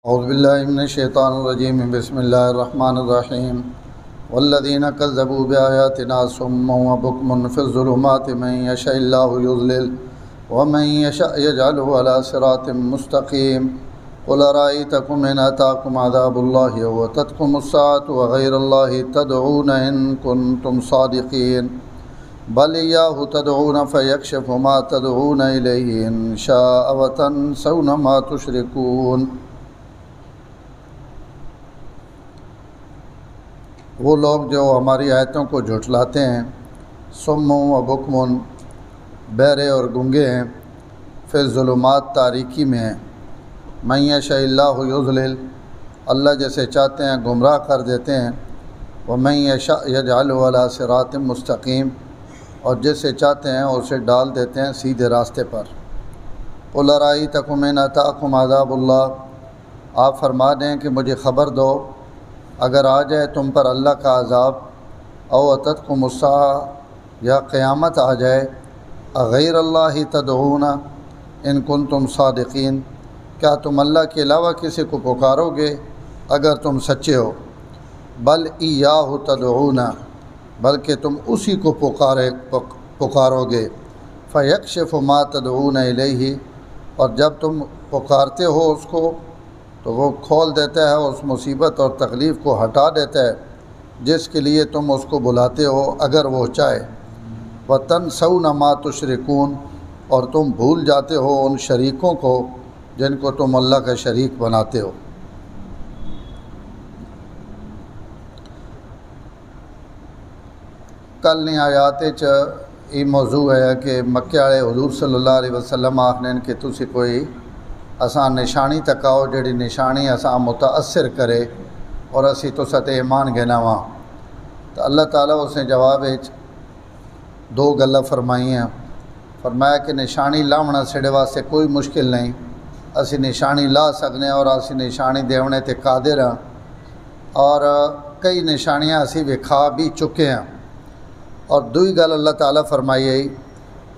اعوذ باللہ من الشیطان الرجیم بسم اللہ الرحمن الرحیم والذین کذبوا بآیاتنا صم وبکم فی الظلمات من یشاء اللہ یضلل ومن یشاء یجعلہ علی صراط مستقیم قل ارأیتکم ان اتاکم عذاب اللہ واتتکم الساعۃ وغیر اللہ تدعون ان کنتم صادقین بل ایاہ تدعون فیکشف ما تدعون الیہ ان شاء وتنسون ما تشرکون۔ وہ لوگ جو ہماری آیتوں کو جھٹلاتے ہیں صم و بکم، بہرے اور گنگے ہیں، فی الظلمات تاریکی میں ہیں، من یشاء اللہ یضلل، اللہ جیسے چاہتے ہیں گمراہ کر دیتے ہیں، ومن یشاء یجعلہ علی صراط مستقیم، اور جیسے چاہتے ہیں اسے ڈال دیتے ہیں سیدھے راستے پر۔ قل ارأیتکم ان اتاکم عذاب اللہ، آپ فرما دیں کہ مجھے خبر دو اگر آ جائے تم پر اللہ کا عذاب، او اتتکم الساعۃ، یا قیامت آ جائے، اغیر اللہ تدعون ان کنتم صادقین، کیا تم اللہ کے علاوہ کسی کو پکارو گے اگر تم سچے ہو؟ بل ایاہ تدعون، بلکہ تم اسی کو پکارو گے، فیکشف ما تدعون الیہ، اور جب تم پکارتے ہو اس کو تو وہ کھول دیتا ہے اس مصیبت اور تکلیف کو ہٹا دیتا ہے جس کے لیے تم اس کو بلاتے ہو اگر وہ چاہے۔ وَتَنْسَوْنَ مَا تُشْرِكُونَ، اور تم بھول جاتے ہو ان شریکوں کو جن کو تم اللہ کا شریک بناتے ہو۔ کل نے آیات یہ موضوع ہے کہ مکے والے حضور صلی اللہ علیہ وسلم آخنے کہ تسی کوئی اساں نشانی تکاؤ جڑی نشانی اساں متاثر کرے اور اسی تو ست ایمان گناواں، تو اللہ تعالیٰ اس نے جواب دو گلاں فرمائی ہیں۔ فرمایا کہ نشانی لاونا سڑے واسطے کوئی مشکل نہیں، اسی نشانی لا سکنے اور اسی نشانی دیونے تے قادر ہیں، اور کئی نشانیاں اسی وکھا بھی چکے ہیں۔ اور دوئی گل اللہ تعالیٰ فرمائی ہے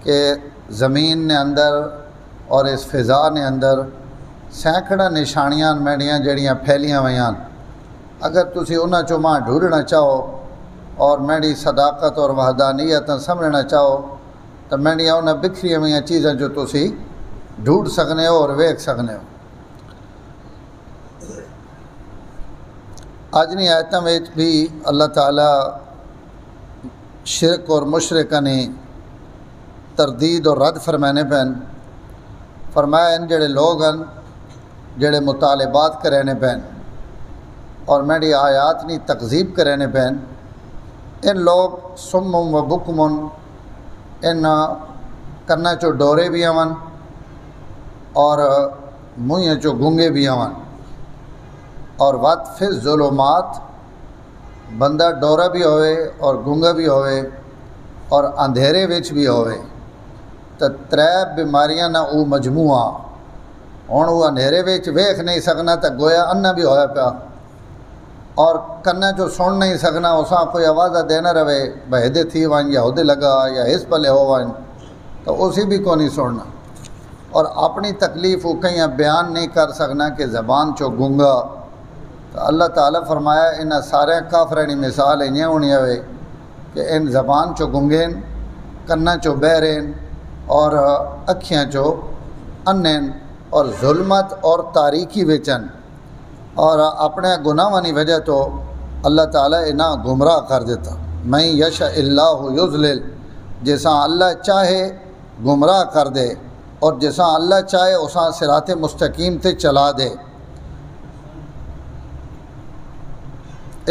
کہ زمین نے اندر اور اس فضا نے اندر سینکڑا نشانیاں میڈیاں جڑیاں پھیلیاں ہوئیاں، اگر تسی انہاں چوں ماں ڈھونڈنا چاہو اور میری صداقت اور وحدانیت سمجھنا چاہو تو میڈیاں انہاں بکھری ہوئیاں چیزیں جو تسی ڈھونڈ سکنے ہو اور ویکھ سکنے ہو۔ آجنی آیتوں میں بھی اللہ تعالیٰ شرک اور مشرکہ نے تردید اور رد فرمانے پین، فرمایا ان جڑے لوگ ہیں جڑے مطالبات کرینے پین اور میری آیات نی تکذیب کرینے پین، ان لوگ صم و بکم، ان کنا چو ڈورے بھی آون اور منہ چو گنگے بھی آون، اور وقت فی الظلمات، بندہ ڈورا بھی ہوئے اور گنگا بھی ہوئے اور اندھیرے وچ بھی ہوئے، تو ترے بیماریاں نہ او مجموعہ ہوں، وہ اندھیرے وچ ویکھ نہیں سکنا تو گویا انا بھی ہویا پیا، اور کنا جو سن نہیں سکنا اساں کوئی آوازہ دینا رہے بہدے تھی وائن یا ہودے لگا یا اس پلے ہو وائن تو اسی بھی کو نہیں سننا، اور اپنی تکلیف وہ کہیں بیان نہیں کر سکنا کہ زبان چو گنگا۔ تو اللہ تعالیٰ فرمایا ان سارے کافرانی مثال انہیں ہونی ہوئے کہ ان زبان چو گنگین، کنا چو بہرین اور اکھیاں چو انین، اور ظلمت اور تاریکی وچن، اور اپنے گناہانی وجہ تو اللہ تعالیٰ انہاں گمراہ کر دیتا۔ من یشاء اللہ یضلل، جیسا اللہ چاہے گمراہ کر دے اور جیسا اللہ چاہے اساں صراط مستقیم تے چلا دے۔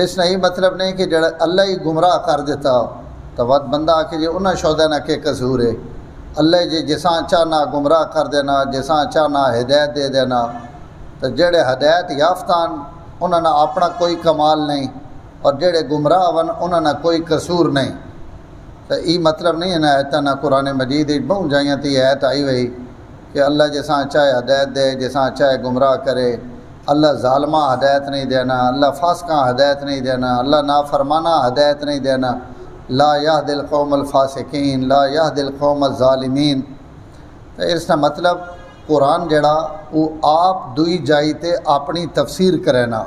اس نے یہ مطلب نہیں کہ جڑا اللہ ہی گمراہ کر دیتا تو وقت بندہ آ کے جی انہاں شودہ نہ کہ قصور ہے، اللہ جی جساں چاہنا گمراہ کر دینا، جساں چاہنا ہدایت دے دینا، تو جڑے ہدایت یافتان انہاں نہ اپنا کوئی کمال نہیں اور جڑے گمراہ ون انہاں نہ کوئی قصور نہیں۔ تو یہ مطلب نہیں ہے نا آیتاں نہ قرآن مجید بہت جائیاں تھی آیت آئی ہوئی کہ اللہ جساں چاہے ہدایت دے، جساں چاہے گمراہ کرے، اللہ ظالمہ ہدایت نہیں دینا، اللہ فاسقاں ہدایت نہیں دینا، اللہ نافرمانہ ہدایت نہیں دینا، لا یہدی القوم الفاسقین، لا یہدی القوم الظالمین۔ تو اس کا مطلب قرآن جڑا وہ آپ دوئی جائی تے اپنی تفسیر کرے نا،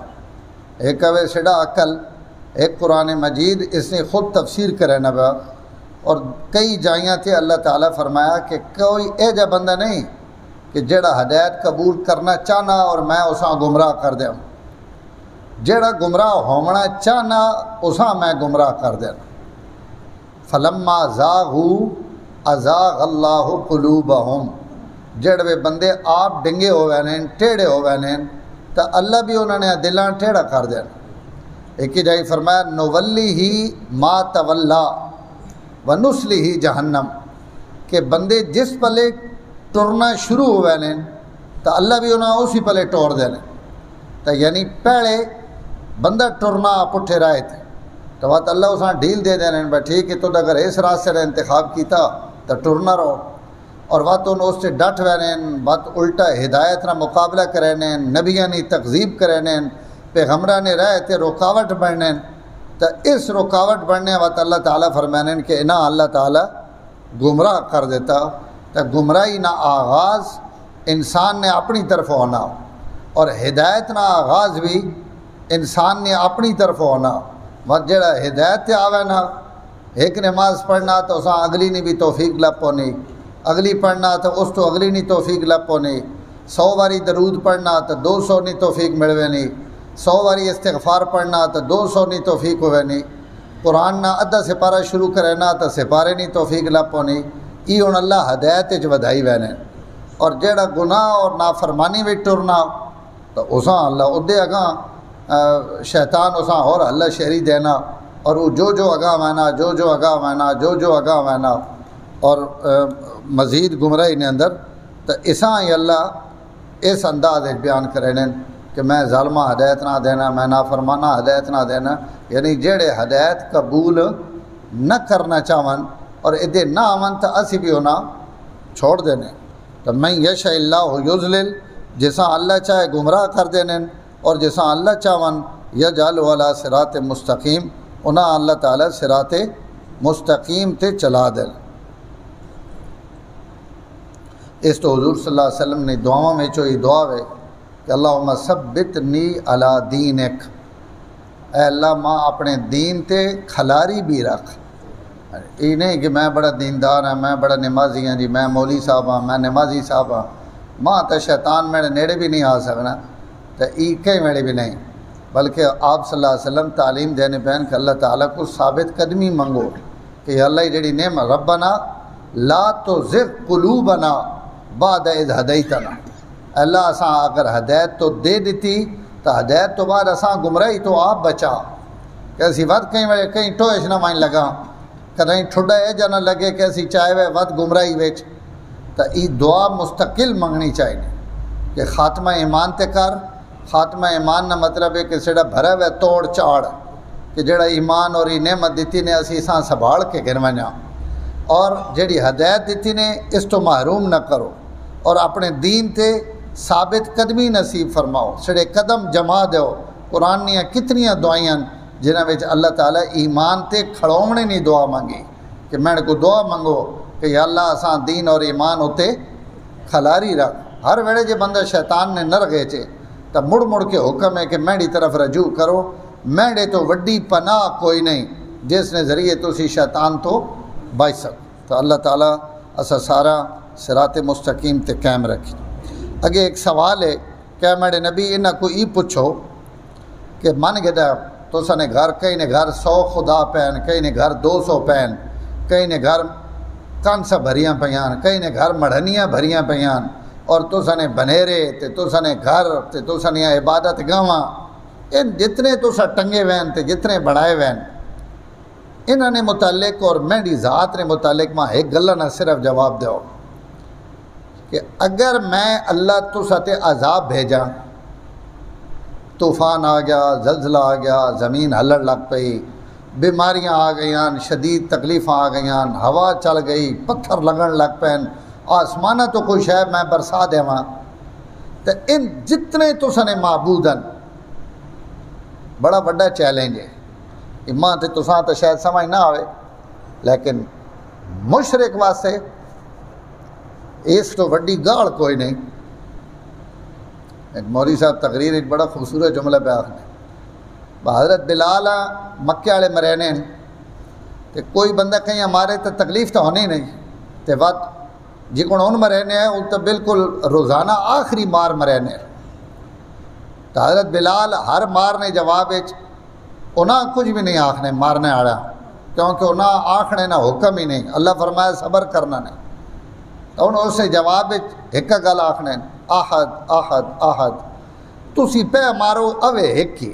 ایک اوے سڑا عقل، ایک قرآن مجید اس نے خود تفسیر کرے نا با، اور کئی جائیاں تے اللہ تعالیٰ فرمایا کہ کوئی اے جا بندہ نہیں کہ جڑا ہدایت قبول کرنا چاہنا اور میں اساں گمراہ کر دیا، جڑا گمراہ ہونا چاہنا اساں میں گمراہ کر دیا۔ فلما زاغوا ازاغ اللہ قلوبہم، جڑے بندے آپ ڈنگے ہو گئے ہیں، ٹیڑے ہو گئے ہیں، تو اللہ بھی انہوں نے دلاں ٹیڑا کر دیا۔ ایک ہی جائے فرمایا نولیہ ما تولا ونسلہ جہنم، کہ بندے جس پلے ٹرنا شروع ہو گئے ہیں تو اللہ بھی انہوں اسی پلے ٹور دینے، تو یعنی پہلے بندہ ٹرنا پٹھے رائے تھے تو بات اللہ اساں ڈھیل دے دینے بھائی ٹھیک ہے، تو اگر اس راستے نے انتخاب کیتا تو ٹرنا رہو، اور بات ان اس سے ڈٹ وینے، بات الٹا ہدایت نہ مقابلہ کرینے، نبیاں نے تکذیب کرینے، پیغمبراں نے رائے تے رکاوٹ بڑھنے، تو اس رکاوٹ بڑھنے وقت اللہ تعالیٰ فرمانے کہ انہاں اللہ تعالیٰ گمراہ کر دیتا۔ تو گمراہی نہ آغاز انسان نے اپنی طرف ہونا، اور ہدایت نہ آغاز بھی انسان نے اپنی طرف ہونا۔ وقت جڑا ہدایت تے آوے نا، ایک نماز پڑھنا تو اساں اگلی نہیں بھی توفیق لب پونی، اگلی پڑھنا تو اس تو اگلی نہیں توفیق لب پونی، 100 واری درود پڑھنا تو 200 نہیں توفیق ملوے نہیں، 100 واری استغفار پڑھنا تو 200 نہیں توفیق ہوئے نہیں، قرآن نہ ادھا سپارہ شروع کرنا تو سپارے نہیں توفیق لب پونی، یہ ہن اللہ ہدایت وچ ودائی وینے۔ اور جڑا گناہ اور نافرمانی وچ ٹرنا تو اساں اللہ ادھے اگاں شیطان اساں اور اللہ شہری دینا، اور وہ جو اگاں وینا، جو اگاں وینا، جو اگاں وینا، اور مزید گمراہی نے اندر۔ تو اساں ہی اللہ اس انداز بیان کرنے کہ میں ظالمہ ہدایت نہ دینا، میں نافرمانہ ہدایت نہ دینا، یعنی جڑے ہدایت قبول نہ کرنا چاہون اور ادھے نہ آون تو اسی بھی ہونا چھوڑ دینے۔ تو میں یشاء اللہ یضلل، جساں اللہ چاہے گمراہ کر دینے، اور جساں اللہ چاہون یجعل علی صراط مستقیم، انہاں اللہ تعالیٰ صراط مستقیم تے چلا دے۔ اس تو حضور صلی اللہ علیہ وسلم نے دعاؤں میں چوئی دعا ہے کہ اللہم ثبتنی علی دینک، اے اللہ ماں اپنے دین تے کھلاری بھی رکھ۔ یہ نہیں کہ میں بڑا دیندار ہاں، میں بڑا نمازی ہاں، جی میں مولوی صاحب ہاں، میں نمازی صاحب ہاں، ماں تو شیطان میرے نیڑے بھی نہیں آ سکنا، تو کئی میڑے بھی نہیں، بلکہ آپ صلی اللہ علیہ وسلم تعلیم دینے پہن کہ اللہ تعالیٰ کو ثابت قدمی منگو کہ اللہ جڑی نعمت ربنا لا تزغ قلوبنا بعد اذ ہدیتنا، اللہ اساں اگر ہدایت تو دے دیتی تو ہدایت تو بعد اساں گمراہی تو آپ بچا، کہ اسی وقت کہیں ٹوئش نہ وائن لگا، کہیں ٹھڈا ہے جا نہ لگے کہ اسی چاہے وے وقت گمراہی ویچ۔ تو یہ دعا مستقل منگنی چاہیے کہ خاتمہ ایمان تے کر۔ خاتمہ ایمان نہ مطلب ہے کہ سڑا بھرا ہوئے توڑ چاڑ، کہ جڑا ایمان اور یہ نعمت دیتی نے اسی ساں سنبھال کے گروانا، اور جڑی ہدایت دیتی نے اس تو محروم نہ کرو، اور اپنے دین تے ثابت قدمی نصیب فرماؤ، سڑے قدم جما دیو۔ قرآن نیاں کتنیاں دعائیاں جنہاں وچ اللہ تعالیٰ ایمان تے کھڑونے نہیں دعا مانگی کہ میں کو دعا منگو کہ یا اللہ اساں دین اور ایمان ہوتے کھلاری رکھ۔ ہر ویڑے جے بندہ شیطان نے نر گئے چے تو مڑ کے حکم ہے کہ میری طرف رجوع کرو، میرے تو وڈی پناہ کوئی نہیں جس نے ذریعے تسی شیطان تو بچ سکو۔ تو اللہ تعالیٰ اسا سارا صراط مستقیم تے قائم رکھی۔ اگے ایک سوال ہے کہ میرے نبی انہاں کو ای پوچھو کہ من گدا تو سنے گھر کئی نے گھر 100 خدا پہن، کئی نے گھر 200 پہن، کئی نے گھر کانسا بھریاں پیان، کئی نے گھر مڑھنیاں بھریاں پیان، اور تو سنے بنیرے تے تو سنے گھر تے تو سنے عبادت گاواں، ان جتنے تو سا ٹنگے وین تے جتنے بڑھائے وین، انہوں نے متعلق اور میری ذات نے متعلق ماں ایک گلہ نہ صرف جواب دیو کہ اگر میں اللہ تو ساتے عذاب بھیجا، طوفان آ گیا، زلزلہ آ گیا، زمین ہلڑ لگ پئی، بیماریاں آ گئیاں، شدید تکلیفاں آ گئیاں، ہوا چل گئی، پتھر لگن لگ پین، آسمانہ تو کوئی شے میں برسا دیواں، تو ان جتنے تو سنے معبودن بڑا بڑا چیلنج ہے۔ اماں تے تو ساں تو شاید سمجھ نہ آوے، لیکن مشرک واسطے اس تو وڈی گال کوئی نہیں. ایک مولوی صاحب تقریر ایک بڑا خوبصورت جملہ پہ آخر حضرت بلال مکے والے مرینے تے کوئی بندہ کہیں ہمارے تو تکلیف تو ہونی نہیں تے وقت جی کون ان مرینے ہیں ان تو بالکل روزانہ آخری مار مرینے. تو حضرت بلال ہر مارنے جواب انہاں کچھ بھی نہیں آخنے مارنے آڑا کیونکہ انہاں آخنے نہ حکم ہی نہیں. اللہ فرمایا صبر کرنا نہیں. تو انہوں اسے جواب ایک گل آخنے آحد آحد آحد تسی پہ مارو اوے ایک ہی.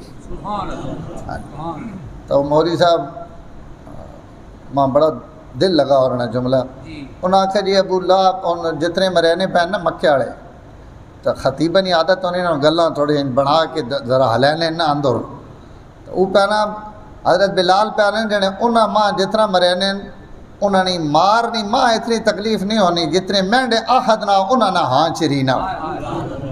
تو مولوی صاحب ماں بڑا دل لگا اور انہیں جملہ انہوں نے آکھا جی ابو اللہ جتنے مرینے پہن نا مکے والے تو خطیبن عادت ہونے نا گلاں تھوڑی بنا کے ذرا ہلینے نا اندر تو وہ پہنا حضرت بلال پہنے جنے انہاں ماں جتنا مرینے انہاں نہیں مار نہیں ماں اتنی تکلیف نہیں ہونی جتنے مینڈے آہد نہ انہاں نہ ہاں چری نہ.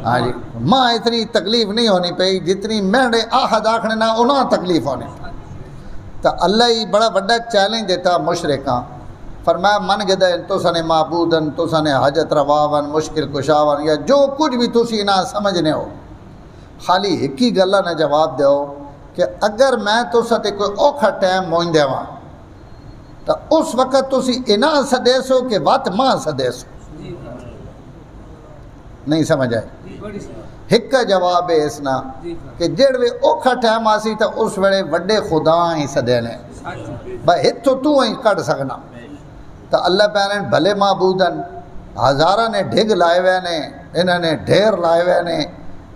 ہاں جی ماں اتنی تکلیف نہیں ہونی پئی جتنی مینڈے آہد آکھنے نہ انہاں تکلیف ہونی. تو اللہ ہی بڑا بڑا چیلنج دیتا مشرکاں فرمایا من گدا تو سنے معبودن تو سنے حاجت رواون مشکل کشاون یا جو کچھ بھی تسی نہ سمجھنے ہو خالی ایک ہی گلہ نہ جواب دیو کہ اگر میں تو ستے کوئی اوکھا ٹائم موئن دیواں تو اس وقت تسی انہ سدیسو کہ وات ماں سدیسو. نہیں سمجھ آئے ایک جواب ہے اس نا کہ جڑوے اوکھا ٹائم آسی تو اس وڑے وڈے خدا ہی سدینے بھائی ہتھو تو ہی کٹ سکنا. تو اللہ پہنے بھلے معبودن ہزارہ نے ڈھگ لائے ہوئے نے انہوں نے ڈھیر لائے ہوئے نے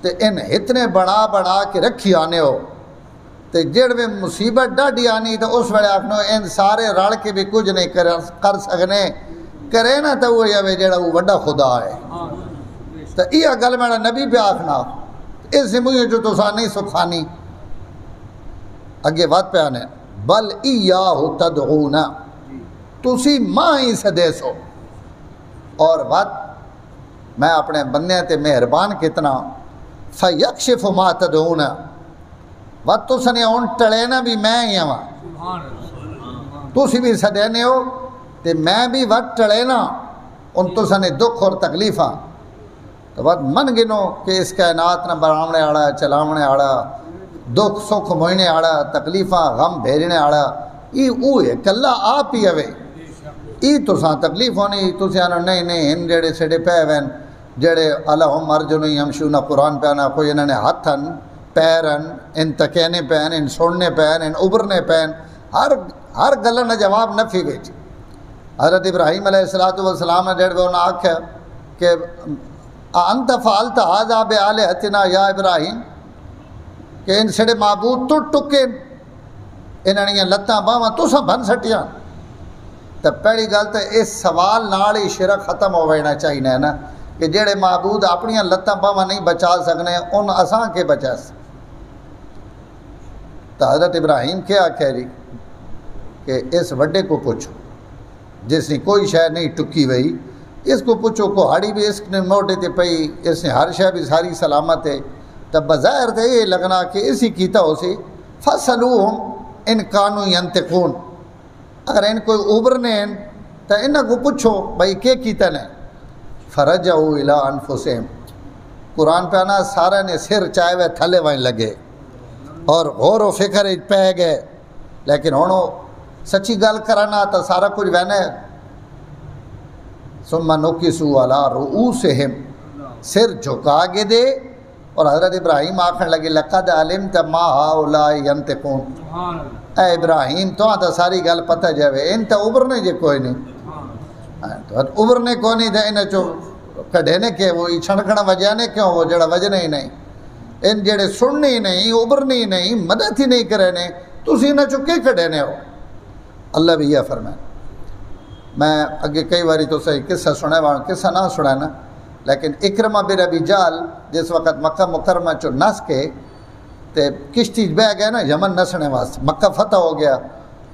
تو ان اتنے بڑا بڑا کے رکھی آنے ہو تو جڑوے مصیبت ڈاڈی آنی تو اس وڑے آکھنو ان سارے رڑ کے بھی کچھ نہیں کر سکنے کرے نا تو وہ یہ جڑا وہ وڈا خدا ہے. تو یہ گل میرا نبی پہ آکھنا اس مجھے جو تو نہیں سکھانی اگے بات پہ آنے بل ایاہ تدعونا تسی ماں ہی سدیسو. اور بات میں اپنے بندے تے مہربان کتنا فیکشف ما تدعونا وقت تو سنے ان ٹڑینا بھی میں ہی ہوں تسی بھی سدینے ہو تے میں بھی وقت ٹڑینا ان تو سنے دکھ اور تکلیفاں. تو وقت من گنو کہ اس کائنات نہ بڑھاونے آڑا چلاونے آڑا دکھ سکھ موہنے آڑا تکلیفاں غم بھیجنے آڑا یہ اوہ کلہ آپ ہی ہوئے یہ تو ساں تکلیف ہونی تو سیانو نہیں نہیں ان جڑے سڑے پہ وین جڑے اللہم ارجنو یمشونا قرآن پہ آنا کوئی انہوں نے ہاتھن پیرن ان تکینے پہن ان سوڑنے پہن ان ابرنے پہن ہر گلہ نہ جواب نفی بیچ. حضرت ابراہیم علیہ السلام نے جڑے انہوں نے آکھا کہ انت فعلت هذا بآلهتنا یا ابراہیم کہ ان سڑے معبود تو ٹکے انہوں نے لتاں باواں تو سب بن سٹیاں. تو پہلی گل تو اس سوال نال ہی شرک ختم ہو جانا چاہیے نا کہ جڑے معبود اپنی لتاں باواں نہیں بچا سکنے ان اساں کے بچا سکتے. تو حضرت ابراہیم کیا آکھے جی کہ اس وڈے کو پوچھو جس نے کوئی شے نہیں ٹکی ہوئی اس کو پوچھو کوہاڑی بھی اس نے موٹے تے پئی اس نے ہر شے بھی ساری سلامت ہے. تب بظاہر تے یہ لگنا کہ اسی کیتا ہو سی فصلوہم ان کانو ینتقون اگر ان کوئی ابرنے ہیں تو انہاں کو پوچھو بھائی کیا کیتا نے فرجعوا الی انفسہم. قرآن پہ آنا سارا نے سر چائے ہوئے تھلے وائیں لگے اور غور و فکر پہ گئے لیکن ہونو سچی گل کرانا تو سارا کچھ وینے ثم نکسوا علی رؤوسہم سر جھکا کے دے. اور حضرت ابراہیم آکھن لگے لقد علمت ما ہؤلاء ینطقون اے ابراہیم تو آتا ساری گل پتہ جاوے ان تا ابرنے جے کوئی نہیں تو ابرنے کو نہیں دے انہیں چو کڑھینے کے وہ چھنکڑا وجانے کیوں وہ جڑا وجنے ہی نہیں ان جڑے سننے ہی نہیں ابرنے ہی نہیں مدد ہی نہیں کرنے تو اسی انہیں چو کے کڑھینے ہو. اللہ بھی یہ فرمائے. میں اگے کئی باری تو صحیح قصہ سنے وہاں قصہ نہ سنانا لیکن اکرمہ بن ابی جہل جس وقت مکہ مکرمہ چو نس کے تے کشتی بہ گئے نا یمن نسنے واسطے مکہ فتح ہو گیا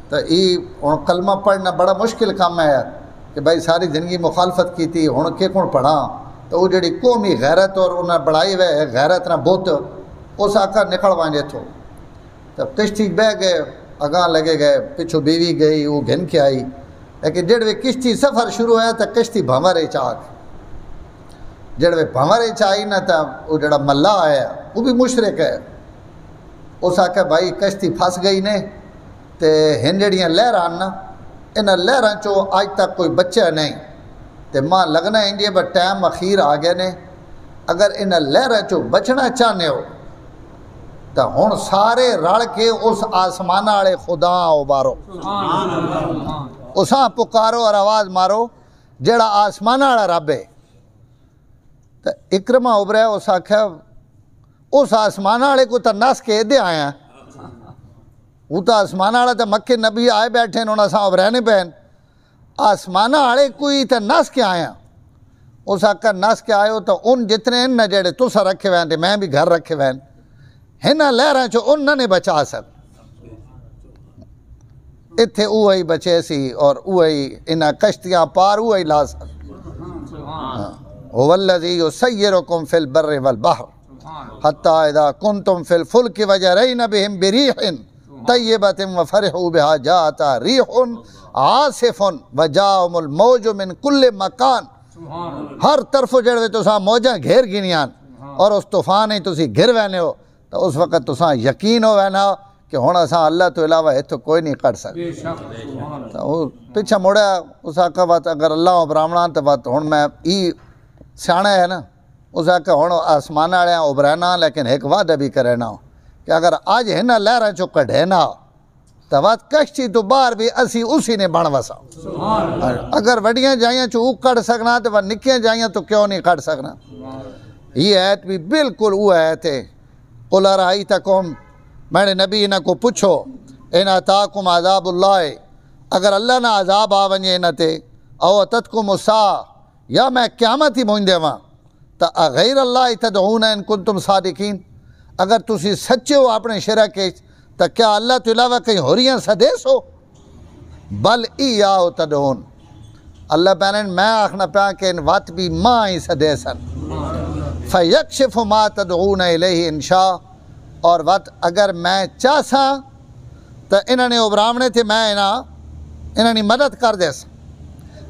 تو یہ کلمہ پڑھنا بڑا مشکل کام ہے کہ بھائی ساری زندگی مخالفت کی تھی ہوں کہ کون پڑھا تو وہ جڑی قومی غیرت اور انہیں بڑھائی ہوئے غیرت نہ بہت اس آکا نکل وانجے تھو. تب کشتی بہ گئے اگاں لگے گئے پچھو بیوی گئی وہ گھن کے آئی لیکن جڑوے کشتی سفر شروع ہے تو کشتی بھمرے چاک جڑے بھنور چائی نہ تا وہ جڑا ملا آیا وہ بھی مشرک ہے. اس آکھا بھائی کشتی پھنس گئی نے تے ہن جڑیاں لہراں نا انہاں لہراں چو آج تک کوئی بچہ نہیں تے ماں لگنا انجے پر ٹائم اخیر آ گئے نے. اگر انہاں لہراں چو بچنا چاہنے ہو تو ہن سارے رل کے اس آسمان والے خدا ابارو, اساں پکارو اور آواز مارو جڑا آسمان والا رب ہے. تو اکرمہ ابریا اس آکھا اس آسمان والے کو تو نس کے دے آیا, وہ تو آسمان والا تو مکے نبی آئے بیٹھے انہوں نے ابرہنے پہن, آسمان والے کوئی تو نس کے آیا. اس آکھا نس کے آئے تو ان جتنے ان جڑے تسا رکھے وین تے میں بھی گھر رکھے وین ہنہ لہراں چو ان نے بچا سک. اتھے اوہی بچے سی اور اوہی انہاں کشتیاں پار اوہی لا سک. هو الذی یسیرکم فی البر والبحر حتی اذا کنتم فی الفلک وجرین بهم بریح طیبۃ وفرحوا بها جاءت ریح عاصف وجاءهم الموج من کل مکان. ہر طرف جڑے تساں موجاں گھیر گنیاں اور اس طوفان ہی تسی گھر وینے ہو تو اس وقت تساں یقین ہو وینا کہ ہن اساں اللہ تو علاوہ اتھوں کوئی نہیں کر سکتے. تو پیچھے مڑیا اس آکھا بات اگر اللہ براہمنا تو بات ہن میں ای سیاںا ہے نا, اس آکھا ہن آسمان والے ابرہنا لیکن ایک وعدہ بھی کرے نا کہ اگر آج ہے نا لہراں چو کڈھے نا تو بات کشتی تو باہر بھی اسی اسی نے بن وسا. اگر وڈیاں جائیاں چو کڑ سکنا تو نکیاں جائیاں تو کیوں نہیں کڑ سکنا. یہ آیت بھی بالکل وہ آیت ہے. قل ارائیتکم, میں نے نبی انہاں کو پوچھو ان اتاکم عذاب اللہ, اگر اللہ نہ عذاب آ ونجے انہاں تے او اتتکم الساعہ یا میں قیامت ہی مونج دیواں تا غیر اللہ تدعون ان کنتم صادقین, اگر تسی سچے ہو اپنے شرک تو کیا اللہ تو علاوہ کہیں ہوریاں سدیس ہو. بل ایاہ تدعون, اللہ پہنن میں آخنا پیا کہ ان وات بھی ماں ہی سدیسن. فیکشف ما تدعون الیہ انشاء, اور وقت اگر میں چاہساں تو انہوں نے ابراہنے تھے میں انہوں نے مدد کر دیس.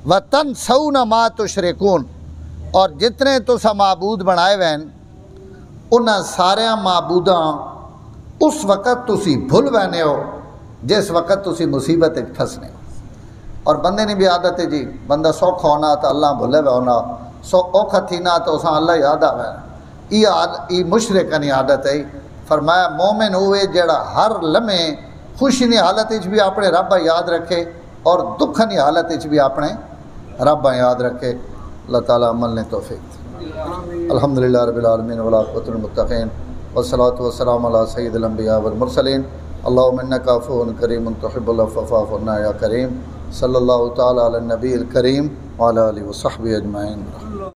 وَتَنْسَوْنَ مَا تُشْرِكُونَ, اور جتنے تسا معبود بنائے وین انہاں سارے معبوداں اس وقت تسی بھول وینے ہو جس وقت تسی مصیبت پھسنے. اور بندے نے بھی عادت ہے جی بندہ سوکھا ہونا تو اللہ بھولے وے ہونا, اوکھا تھینا تو اساں اللہ یاد آوے. یہ مشرکانی عادت ہے. فرمایا مومن ہوئے جڑا ہر لمحے خوشی نی حالت بھی اپنے رب یاد رکھے اور دکھ نی حالت بھی اپنے رب یاد رکھے. اللہ تعالیٰ عمل نے توفیق. الحمدللہ رب العالمین والعاقبۃ للمتقین والصلاۃ والسلام علی سید الانبیاء والمرسلین. اللہم انک عفو کریم تحب العفو فاعف عنا یا کریم. صلی اللہ تعالیٰ علی النبی الکریم وعلی آلہ وصحبہ اجمعین.